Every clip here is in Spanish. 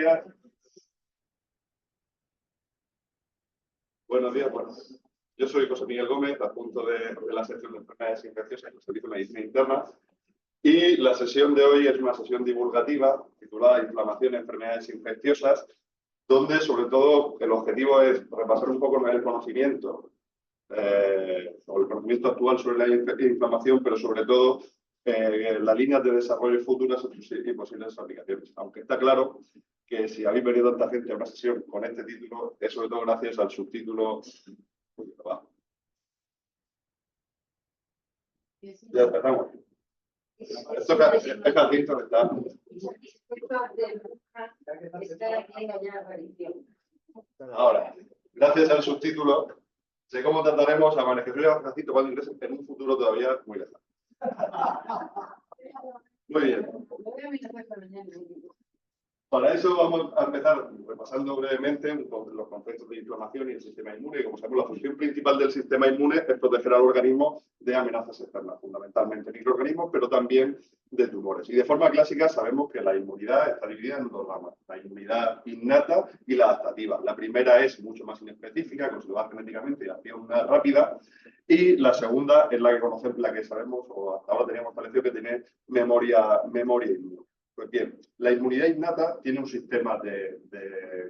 días. Buenos días, bueno. Yo soy José Miguel Gómez, adjunto de la sección de enfermedades infecciosas del Servicio de Medicina Interna. Y la sesión de hoy es una sesión divulgativa titulada Inflamación y enfermedades infecciosas, donde sobre todo el objetivo es repasar un poco el conocimiento, o el conocimiento actual sobre la inflamación, pero sobre todo las líneas de desarrollo futuras y posibles aplicaciones. Aunque está claro que si habéis venido tanta gente a una sesión con este título, es sobre todo gracias al subtítulo. Ya empezamos. Esto es fácil conectar. Ahora, gracias al subtítulo, sé cómo trataremos a María Jesús y a Francisco cuando ingresen en un futuro todavía muy lejano. Muy bien. Para eso vamos a empezar repasando brevemente los conceptos de inflamación y el sistema inmune. Como sabemos, la función principal del sistema inmune es proteger al organismo de amenazas externas, fundamentalmente microorganismos, pero también de tumores. Y de forma clásica sabemos que la inmunidad está dividida en dos ramas, la inmunidad innata y la adaptativa. La primera es mucho más inespecífica, conservada genéticamente y de acción rápida, y la segunda es la que conocemos, la que sabemos, o hasta ahora teníamos establecido que tiene memoria inmune. Pues bien, la inmunidad innata tiene un sistema de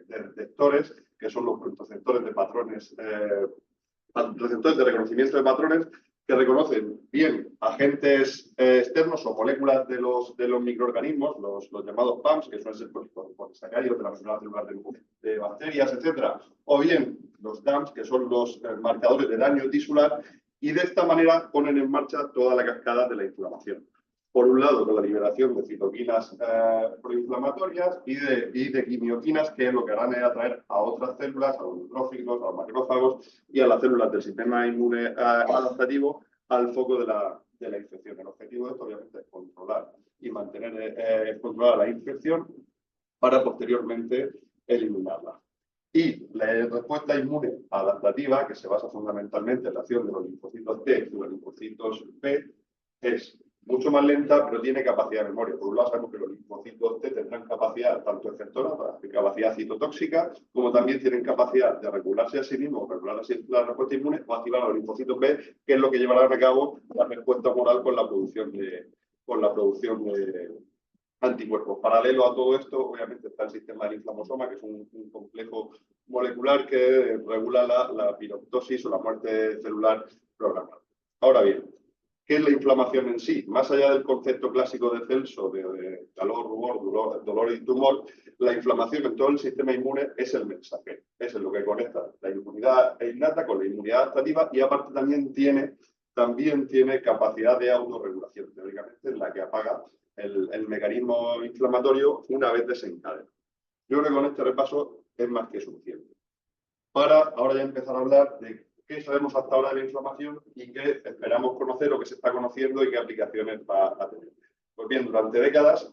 detectores, que son los receptores de patrones, receptores de reconocimiento de patrones, que reconocen bien agentes externos o moléculas de los microorganismos, los llamados PAMs, que suelen ser polisacáridos de la membrana celular de bacterias, etc. O bien los DAMs, que son los marcadores de daño tisular, y de esta manera ponen en marcha toda la cascada de la inflamación. Por un lado, con la liberación de citoquinas proinflamatorias y de quimioquinas, que lo que harán es atraer a otras células, a los neutrófilos, a los macrófagos y a las células del sistema inmune adaptativo al foco de la infección. El objetivo de esto, obviamente, es controlar y mantener controlada la infección para posteriormente eliminarla. Y la respuesta inmune adaptativa, que se basa fundamentalmente en la acción de los linfocitos T y los linfocitos B, es mucho más lenta, pero tiene capacidad de memoria. Por un lado, sabemos que los linfocitos T tendrán capacidad tanto efectora, capacidad citotóxica, como también tienen capacidad de regularse a sí mismos, regular así la respuesta inmune, o activar a los linfocitos B, que es lo que llevará a cabo la respuesta humoral con la producción de anticuerpos. Paralelo a todo esto, obviamente, está el sistema del inflamosoma, que es un complejo molecular que regula la piroptosis o la muerte celular programada. Ahora bien, ¿qué es la inflamación en sí? Más allá del concepto clásico de Celso, de calor, rubor, dolor y tumor, la inflamación en todo el sistema inmune es el mensajero, es lo que conecta la inmunidad innata con la inmunidad adaptativa, y aparte también tiene capacidad de autorregulación, teóricamente, en la que apaga el mecanismo inflamatorio una vez desencadena. Yo creo que con este repaso es más que suficiente para ahora ya empezar a hablar de qué sabemos hasta ahora de la inflamación y qué esperamos conocer o qué se está conociendo y qué aplicaciones va a tener. Pues bien, durante décadas,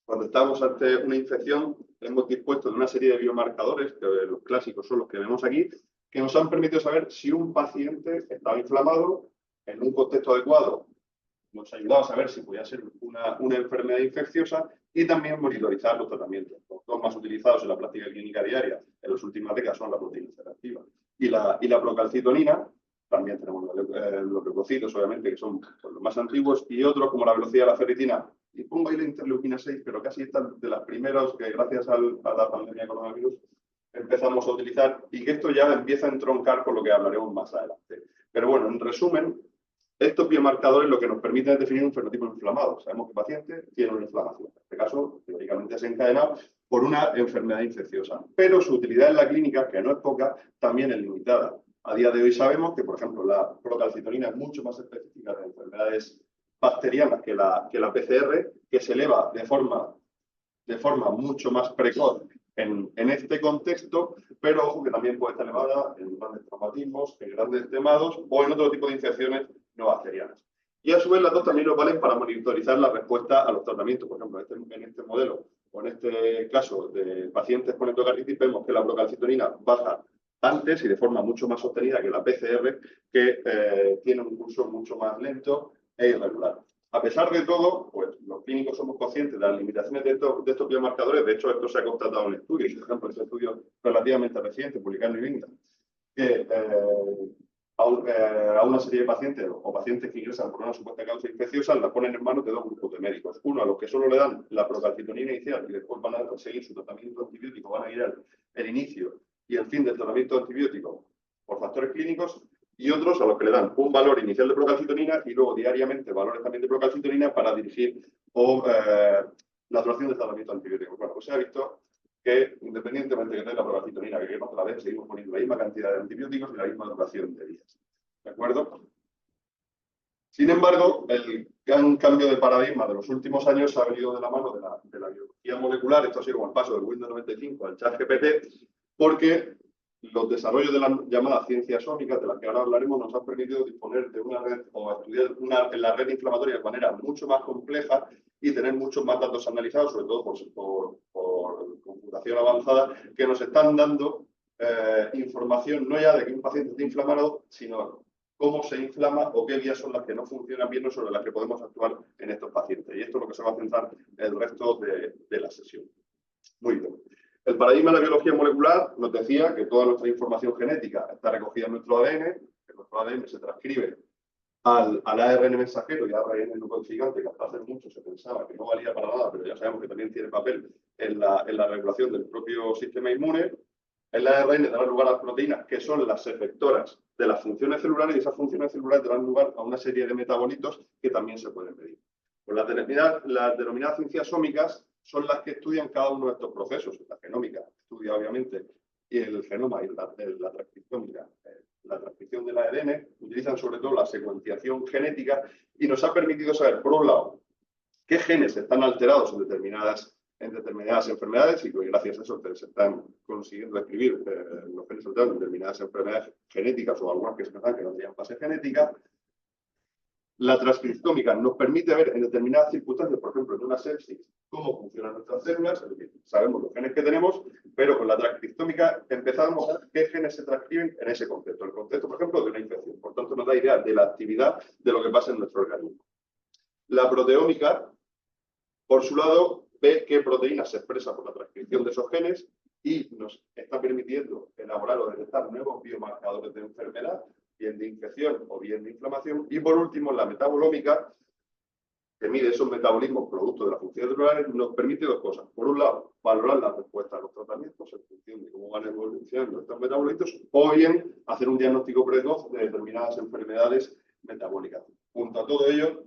cuando estamos ante una infección, hemos dispuesto de una serie de biomarcadores, que los clásicos son los que vemos aquí, que nos han permitido saber si un paciente estaba inflamado en un contexto adecuado. Nos ha ayudado a saber si podía ser una enfermedad infecciosa y también monitorizar los tratamientos. Los dos más utilizados en la práctica clínica diaria en las últimas décadas son la proteína C reactiva y la procalcitonina. También tenemos los leucocitos, obviamente, que son los más antiguos, y otros como la velocidad de la ferritina. Y pongo ahí la interleuquina 6, pero casi están de las primeras que, gracias a la pandemia de coronavirus, empezamos a utilizar, y que esto ya empieza a entroncar con lo que hablaremos más adelante. Pero bueno, en resumen, estos biomarcadores lo que nos permiten es definir un fenotipo inflamado. Sabemos que el paciente tiene una inflamación, en este caso, teóricamente desencadenado por una enfermedad infecciosa. Pero su utilidad en la clínica, que no es poca, también es limitada. A día de hoy sabemos que, por ejemplo, la procalcitonina es mucho más específica de enfermedades bacterianas que la PCR, que se eleva de forma mucho más precoz en este contexto, pero ojo que también puede estar elevada en grandes traumatismos, en grandes quemados o en otro tipo de infecciones no bacterianas. Y a su vez las dos también nos valen para monitorizar la respuesta a los tratamientos. Por ejemplo, en este modelo, o en este caso de pacientes con endocarditis, vemos que la procalcitonina baja antes y de forma mucho más sostenida que la PCR, que tiene un curso mucho más lento e irregular. A pesar de todo, pues los clínicos somos conscientes de las limitaciones de estos biomarcadores. De hecho, esto se ha constatado en estudios. Por ejemplo, este estudio relativamente reciente, publicado en New England, que a una serie de pacientes o pacientes que ingresan por una supuesta causa infecciosa la ponen en manos de dos grupos de médicos. Uno a los que solo le dan la procalcitonina inicial y después van a seguir su tratamiento antibiótico, van a ir el inicio y el fin del tratamiento antibiótico por factores clínicos, y otros a los que le dan un valor inicial de procalcitonina y luego diariamente valores también de procalcitonina para dirigir la duración del tratamiento antibiótico. Bueno, pues se ha visto que independientemente de la procalcitonina que queremos la vez, seguimos poniendo la misma cantidad de antibióticos y la misma duración de días. ¿De acuerdo? Sin embargo, el gran cambio de paradigma de los últimos años ha venido de la mano de la biología molecular. Esto ha sido como el paso del Windows 95 al ChatGPT, porque los desarrollos de las llamadas ciencias ómicas, de las que ahora hablaremos, nos han permitido disponer de una red o estudiar en la red inflamatoria de manera mucho más compleja y tener muchos más datos analizados, sobre todo por computación avanzada, que nos están dando información no ya de que un paciente esté inflamado, sino cómo se inflama o qué vías son las que no funcionan bien o sobre las que podemos actuar en estos pacientes. Y esto es lo que se va a centrar el resto de la sesión. Muy bien. El paradigma de la biología molecular nos decía que toda nuestra información genética está recogida en nuestro ADN, que nuestro ADN se transcribe al ARN mensajero y ARN no codificante, que hasta hace mucho se pensaba que no valía para nada, pero ya sabemos que también tiene papel en la regulación del propio sistema inmune. El ARN dará lugar a las proteínas, que son las efectoras de las funciones celulares, y esas funciones celulares darán lugar a una serie de metabolitos que también se pueden medir. Pues las denominadas ciencias ómicas son las que estudian cada uno de estos procesos. La genómica estudia, obviamente, el genoma y la transcriptómica, la transcripción del ARN, utilizan sobre todo la secuenciación genética y nos ha permitido saber, por un lado, qué genes están alterados en determinadas enfermedades y que gracias a eso se están consiguiendo describir los genes alterados en determinadas enfermedades genéticas o algunas que se pensan que no tenían base genética. La transcriptómica nos permite ver en determinadas circunstancias, por ejemplo, en una sepsis, cómo funcionan nuestras células, es decir, sabemos los genes que tenemos, pero con la transcriptómica empezamos a ver qué genes se transcriben en ese concepto. El concepto, por ejemplo, de una infección. Por tanto, nos da idea de la actividad de lo que pasa en nuestro organismo. La proteómica, por su lado, ve qué proteínas se expresan por la transcripción de esos genes y nos está permitiendo elaborar o detectar nuevos biomarcadores de enfermedad, bien de infección o bien de inflamación. Y por último, la metabolómica, que mide esos metabolismos producto de las funciones celulares, nos permite dos cosas. Por un lado, valorar la respuesta a los tratamientos en función de cómo van evolucionando estos metabolitos, o bien hacer un diagnóstico precoz de determinadas enfermedades metabólicas. Junto a todo ello,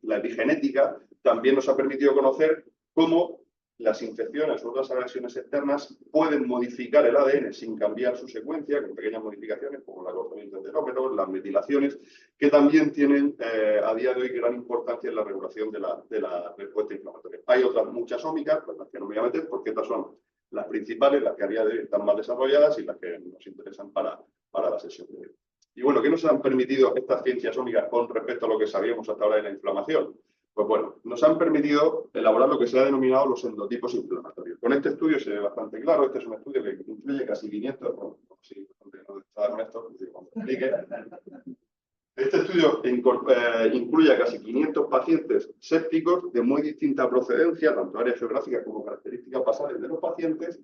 la epigenética también nos ha permitido conocer cómo las infecciones u otras agresiones externas pueden modificar el ADN sin cambiar su secuencia, con pequeñas modificaciones como el acortamiento de telómeros, las metilaciones, que también tienen a día de hoy gran importancia en la regulación de la respuesta inflamatoria. Hay otras muchas ómicas, pues las que no me voy a meter, porque estas son las principales, las que a día de hoy están más desarrolladas y las que nos interesan para la sesión de hoy. Y bueno, ¿qué nos han permitido estas ciencias ómicas con respecto a lo que sabíamos hasta ahora de la inflamación? Pues bueno, nos han permitido elaborar lo que se ha denominado los endotipos inflamatorios. Con este estudio se ve bastante claro. Este es un estudio que incluye casi 500, bueno, sí, no está con esto, cuando explique. Este estudio incluye a casi 500 pacientes sépticos de muy distinta procedencia, tanto área geográfica como características basales de los pacientes,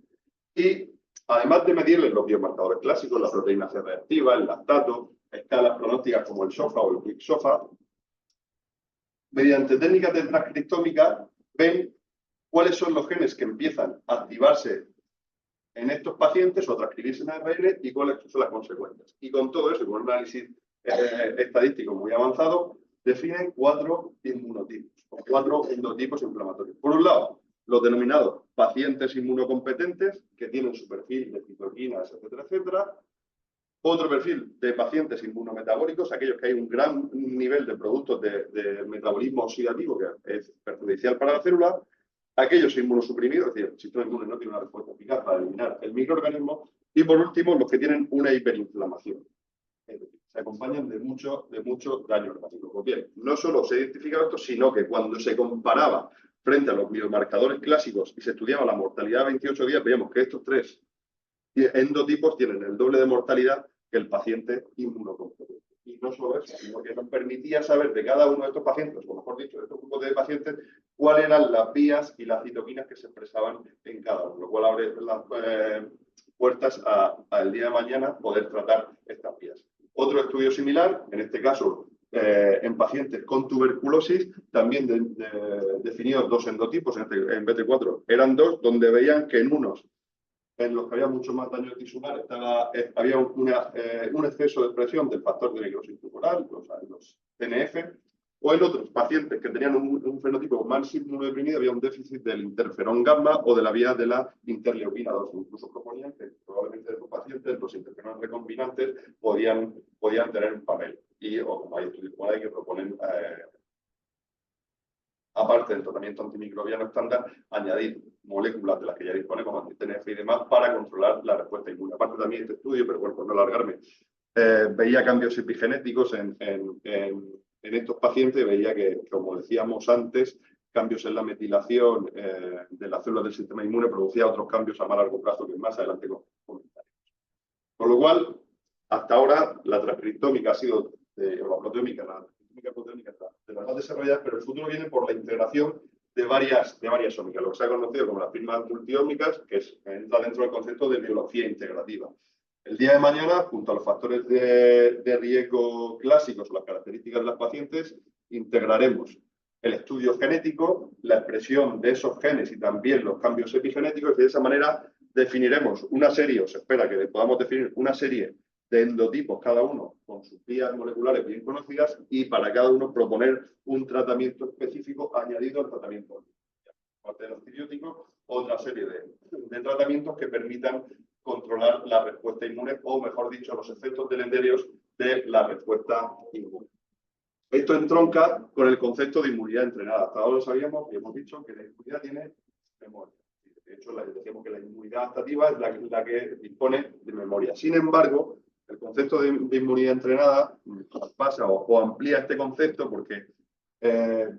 y además de medirles los biomarcadores clásicos, la proteína C reactiva, el lactato, escalas pronósticas como el SOFA o el QuickSOFA, mediante técnicas de transcriptómica ven cuáles son los genes que empiezan a activarse en estos pacientes o a transcribirse en ARN y cuáles son las consecuencias. Y con todo eso, con un análisis estadístico muy avanzado, definen 4 inmunotipos o 4 endotipos inflamatorios. Por un lado, los denominados pacientes inmunocompetentes, que tienen su perfil de citoquinas, etcétera, etcétera. Otro perfil de pacientes inmunometabólicos, aquellos que hay un gran nivel de productos de metabolismo oxidativo que es perjudicial para la célula. Aquellos inmunosuprimidos, es decir, el sistema inmune no tiene una respuesta eficaz para eliminar el microorganismo. Y por último, los que tienen una hiperinflamación. Es decir, se acompañan de mucho daño hepático. Pues bien, no solo se identificaba esto, sino que cuando se comparaba frente a los biomarcadores clásicos y se estudiaba la mortalidad a 28 días, veíamos que estos 3 endotipos tienen el doble de mortalidad que el paciente inmunocompromiso. Y no solo eso, sino que nos permitía saber de cada uno de estos pacientes, o mejor dicho, de estos grupos de pacientes, cuáles eran las vías y las citoquinas que se expresaban en cada uno, lo cual abre las puertas al día de mañana poder tratar estas vías. Otro estudio similar, en este caso en pacientes con tuberculosis, también definidos dos endotipos, en BT4 eran dos, donde veían que en unos en los que había mucho más daño tisular, había un exceso de expresión del factor de necrosis tumoral, los TNF, o en otros pacientes que tenían un fenotipo más inmunodeprimido, había un déficit del interferón gamma o de la vía de la interleuquina 2. Incluso proponían que probablemente de los pacientes los interferones recombinantes podían tener un papel. O como hay estudios por ahí que proponen aparte del tratamiento antimicrobiano estándar, añadir moléculas de las que ya disponemos, anti-TNF y demás, para controlar la respuesta inmune. Aparte también este estudio, pero bueno, por no alargarme, veía cambios epigenéticos en estos pacientes, veía que, como decíamos antes, cambios en la metilación de las células del sistema inmune producía otros cambios a más largo plazo que más adelante comentaré. Con lo cual, hasta ahora, la transcriptómica ha sido, o la proteómica, de las más desarrolladas, pero el futuro viene por la integración de varias ómicas, lo que se ha conocido como las firmas multiómicas, que entra dentro del concepto de biología integrativa. El día de mañana, junto a los factores de riesgo clásicos o las características de los pacientes, integraremos el estudio genético, la expresión de esos genes y también los cambios epigenéticos, y de esa manera definiremos una serie, o se espera que podamos definir una serie de endotipos cada uno con sus vías moleculares bien conocidas y para cada uno proponer un tratamiento específico añadido al tratamiento. Aparte del antibiótico, otra serie de tratamientos que permitan controlar la respuesta inmune o, mejor dicho, los efectos deleterios de la respuesta inmune. Esto entronca con el concepto de inmunidad entrenada. Hasta ahora lo sabíamos y hemos dicho que la inmunidad tiene memoria. De hecho, decíamos que la inmunidad adaptativa es la que dispone de memoria. Sin embargo, el concepto de inmunidad entrenada pasa o amplía este concepto porque,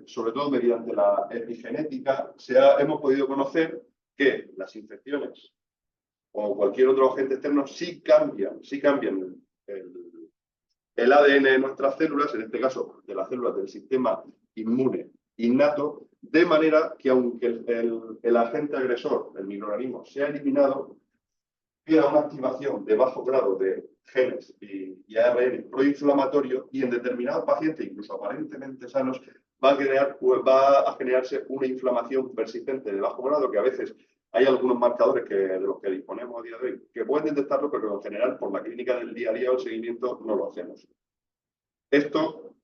sobre todo mediante la epigenética, hemos podido conocer que las infecciones o cualquier otro agente externo sí cambian el ADN de nuestras células, en este caso de las células del sistema inmune innato, de manera que aunque el agente agresor, el microorganismo, sea eliminado, queda una activación de bajo grado de genes y ARN proinflamatorio y en determinados pacientes, incluso aparentemente sanos, va a generarse una inflamación persistente de bajo grado que a veces hay algunos marcadores de los que disponemos a día de hoy que pueden detectarlo, pero en general por la clínica del día a día o el seguimiento no lo hacemos. Esto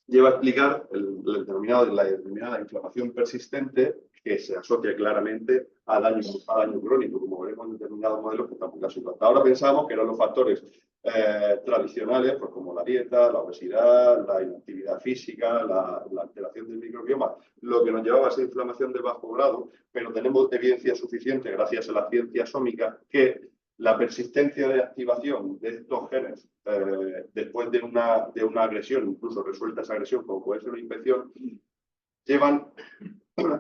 lleva a explicar la determinada inflamación persistente que se asocia claramente a daño crónico, como veremos en determinados modelos que estamos casi. Hasta ahora pensábamos que eran los factores tradicionales, pues como la dieta, la obesidad, la inactividad física, la alteración del microbioma, lo que nos llevaba a esa inflamación de bajo grado, pero tenemos evidencia suficiente, gracias a la ciencia sómica, que la persistencia de activación de estos genes después de una agresión, incluso resuelta esa agresión, como puede ser una infección, llevan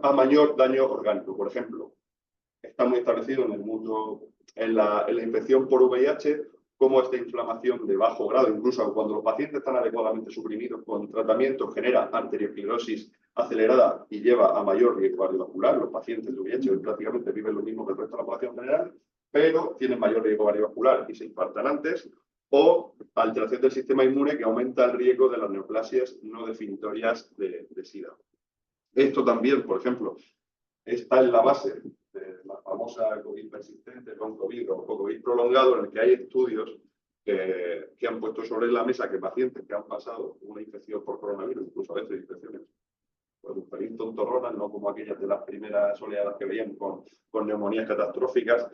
a mayor daño orgánico. Por ejemplo, está muy establecido en el mundo, en la infección por VIH, como esta inflamación de bajo grado, incluso cuando los pacientes están adecuadamente suprimidos con tratamiento, genera arteriosclerosis acelerada y lleva a mayor riesgo cardiovascular. Los pacientes de VIH prácticamente viven lo mismo que el resto de la población general, pero tienen mayor riesgo cardiovascular y se infartan antes, o alteración del sistema inmune que aumenta el riesgo de las neoplasias no definitorias de SIDA. Esto también, por ejemplo, está en la base de la famosa COVID persistente, long COVID o COVID prolongado, en el que hay estudios que han puesto sobre la mesa que pacientes que han pasado una infección por coronavirus, incluso a veces infecciones por un pelín tontorronas, no como aquellas de las primeras oleadas que veían con neumonías catastróficas,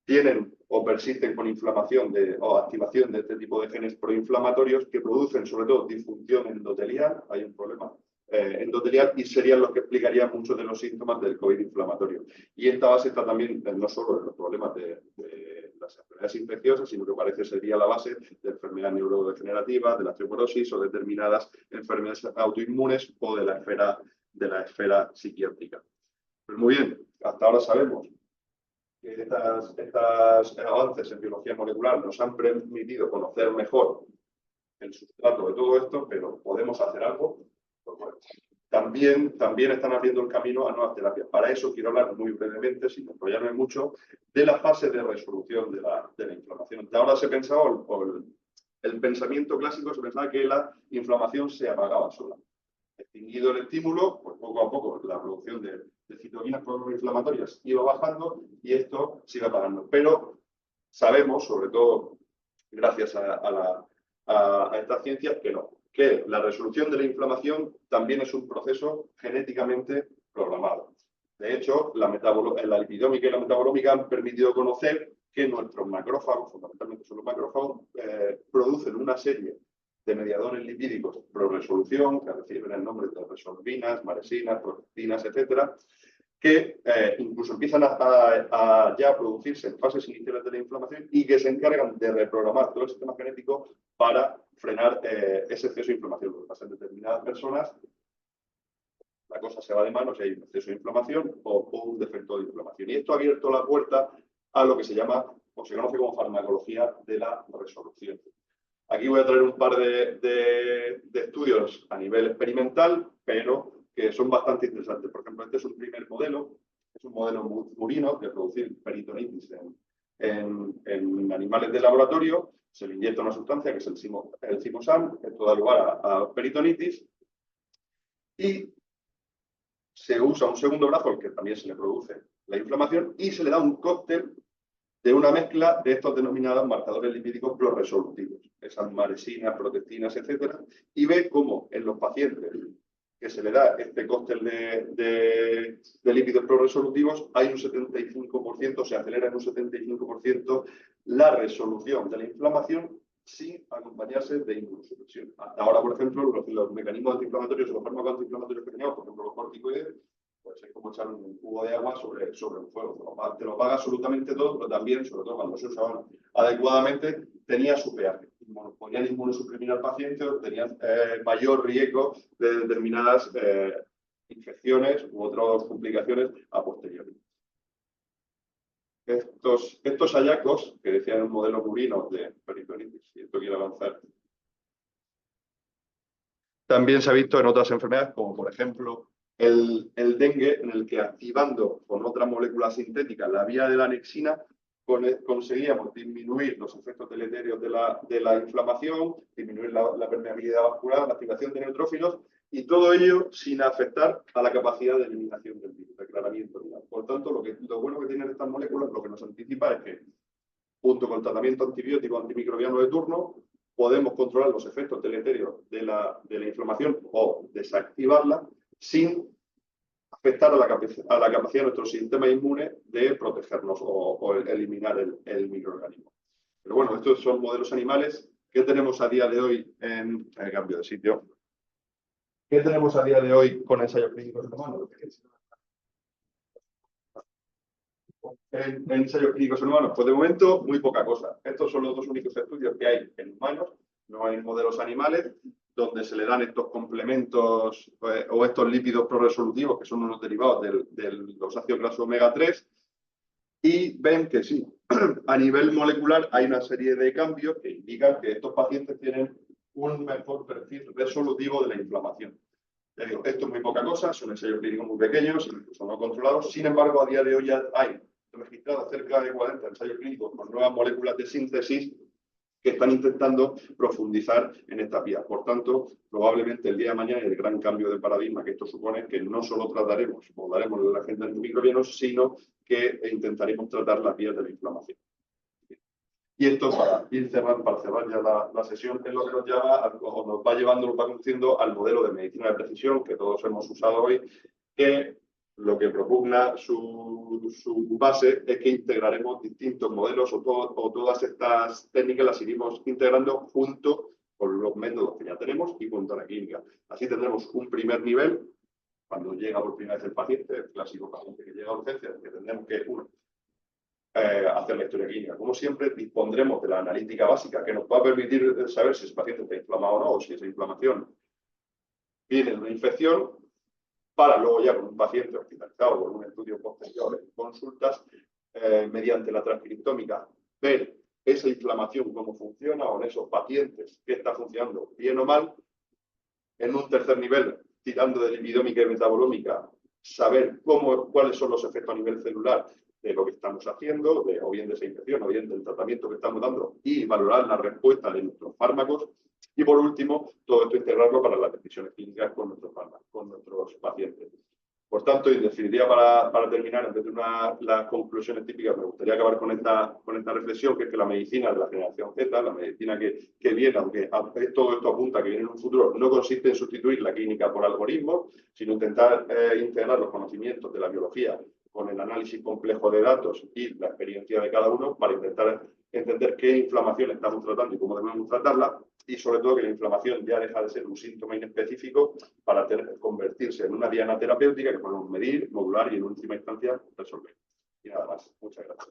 tienen o persisten con inflamación o activación de este tipo de genes proinflamatorios que producen sobre todo disfunción endotelial. Hay un problema endotelial y serían los que explicarían muchos de los síntomas del COVID inflamatorio. Y esta base está también no solo en los problemas de las enfermedades infecciosas, sino que parece sería la base de enfermedades neurodegenerativas, de la osteoporosis o determinadas enfermedades autoinmunes o de la esfera psiquiátrica. Pues muy bien, hasta ahora sabemos que estos avances en biología molecular nos han permitido conocer mejor el sustrato de todo esto, pero podemos hacer algo. Pues bueno, también están abriendo el camino a nuevas terapias. Para eso quiero hablar muy brevemente, sin enrollarme mucho, de la fase de resolución de la inflamación. De ahora se pensaba, el pensamiento clásico se pensaba que la inflamación se apagaba sola. Extinguido el estímulo, pues poco a poco la producción de citoquinas proinflamatorias iba bajando y esto se iba apagando. Pero sabemos, sobre todo gracias a estas ciencias, que no, que la resolución de la inflamación también es un proceso genéticamente programado. De hecho, la lipidómica y la metabolómica han permitido conocer que nuestros macrófagos, fundamentalmente son los macrófagos, producen una serie de mediadores lipídicos pro-resolución, que reciben el nombre de resolvinas, maresinas, protectinas, etcétera, que incluso empiezan a ya producirse en fases iniciales de la inflamación y que se encargan de reprogramar todo el sistema genético para frenar ese exceso de inflamación. Lo que pasa en determinadas personas, la cosa se va de manos y hay un exceso de inflamación o un defecto de inflamación. Y esto ha abierto la puerta a lo que se llama, o se conoce como farmacología de la resolución. Aquí voy a traer un par de estudios a nivel experimental, pero que son bastante interesantes. Por ejemplo, este es un primer modelo, es un modelo murino de producir peritonitis en animales de laboratorio. Se le inyecta una sustancia que es el zimosan, esto da lugar a peritonitis, y se usa un segundo brazo al que también se le produce la inflamación y se le da un cóctel de una mezcla de estos denominados marcadores lipídicos pro-resolutivos, esas maresinas, protectinas, etcétera, y ve cómo en los pacientes que se le da este cóctel de lípidos pro-resolutivos hay un 75%, se acelera en un 75% la resolución de la inflamación sin acompañarse de inmunosupresión. Hasta ahora, por ejemplo, los mecanismos antiinflamatorios o los fármacos antiinflamatorios que teníamos, por ejemplo, los corticoides, pues es como echar un cubo de agua sobre un fuego. Te lo paga absolutamente todo, pero también, sobre todo cuando se usaban adecuadamente, tenía su peaje. Podían inmunosuprimir al paciente o tenían mayor riesgo de determinadas infecciones u otras complicaciones a posteriori. Estos hallazgos, que decían un modelo murino de peritonitis, y esto quiere avanzar, también se ha visto en otras enfermedades, como por ejemplo el dengue, en el que activando con otra molécula sintética la vía de la anexina, conseguíamos disminuir los efectos deleterios de la inflamación, disminuir la permeabilidad vascular, la activación de neutrófilos, y todo ello sin afectar a la capacidad de eliminación del virus, de aclaramiento viral. Por tanto, lo bueno que tienen estas moléculas, lo que nos anticipa es que, junto con el tratamiento antibiótico antimicrobiano de turno, podemos controlar los efectos deleterios de la inflamación o desactivarla sin afectar a la capacidad de nuestro sistema inmune de protegernos o eliminar el microorganismo. Pero bueno, estos son modelos animales. ¿Qué tenemos a día de hoy en el cambio de sitio? ¿Qué tenemos a día de hoy con ensayos clínicos en humanos? En ensayos clínicos en humanos, pues de momento muy poca cosa. Estos son los dos únicos estudios que hay en humanos, no hay modelos animales, donde se le dan estos complementos o estos lípidos proresolutivos, que son unos derivados de los ácidos grasos omega 3, y ven que sí, a nivel molecular hay una serie de cambios que indican que estos pacientes tienen un mejor perfil resolutivo de la inflamación. Ya digo, esto es muy poca cosa, son ensayos clínicos muy pequeños, incluso no controlados. Sin embargo, a día de hoy ya hay registrados cerca de 40 ensayos clínicos con nuevas moléculas de síntesis que están intentando profundizar en esta vía. Por tanto, probablemente el día de mañana el gran cambio de paradigma que esto supone es que no solo trataremos o daremos de la agenda antimicrobianos, sino que intentaremos tratar las vías de la inflamación. Y esto, para cerrar ya la sesión, es lo que nos va conduciendo al modelo de medicina de precisión que todos hemos usado hoy, que lo que propugna su base es que integraremos distintos modelos o todas estas técnicas las iremos integrando junto con los métodos que ya tenemos y junto a la clínica. Así tendremos un primer nivel, cuando llega por primera vez el paciente, el clásico paciente que llega a urgencias, que tendremos que, hacer la historia clínica. Como siempre, dispondremos de la analítica básica que nos va a permitir saber si ese paciente está inflamado o no, o si esa inflamación viene de una infección, para luego ya con un paciente hospitalizado con un estudio posterior en consultas, mediante la transcriptómica, ver esa inflamación, cómo funciona, o en esos pacientes, qué está funcionando bien o mal. En un tercer nivel, tirando de lipidómica y metabolómica, saber cuáles son los efectos a nivel celular de lo que estamos haciendo, o bien de esa infección, o bien del tratamiento que estamos dando, y valorar la respuesta de nuestros fármacos. Y por último, todo esto integrarlo para las decisiones clínicas con nuestros fármacos, con nuestros pacientes. Por tanto, y en definitiva, para terminar, antes de las conclusiones típicas, me gustaría acabar con esta reflexión, que es que la medicina de la generación Z, la medicina que viene, aunque todo esto apunta a que viene en un futuro, no consiste en sustituir la clínica por algoritmos, sino intentar integrar los conocimientos de la biología con el análisis complejo de datos y la experiencia de cada uno para intentar entender qué inflamación estamos tratando y cómo debemos tratarla, y sobre todo que la inflamación ya deja de ser un síntoma inespecífico para convertirse en una diana terapéutica que podemos medir, modular y en última instancia resolver. Y nada más. Muchas gracias.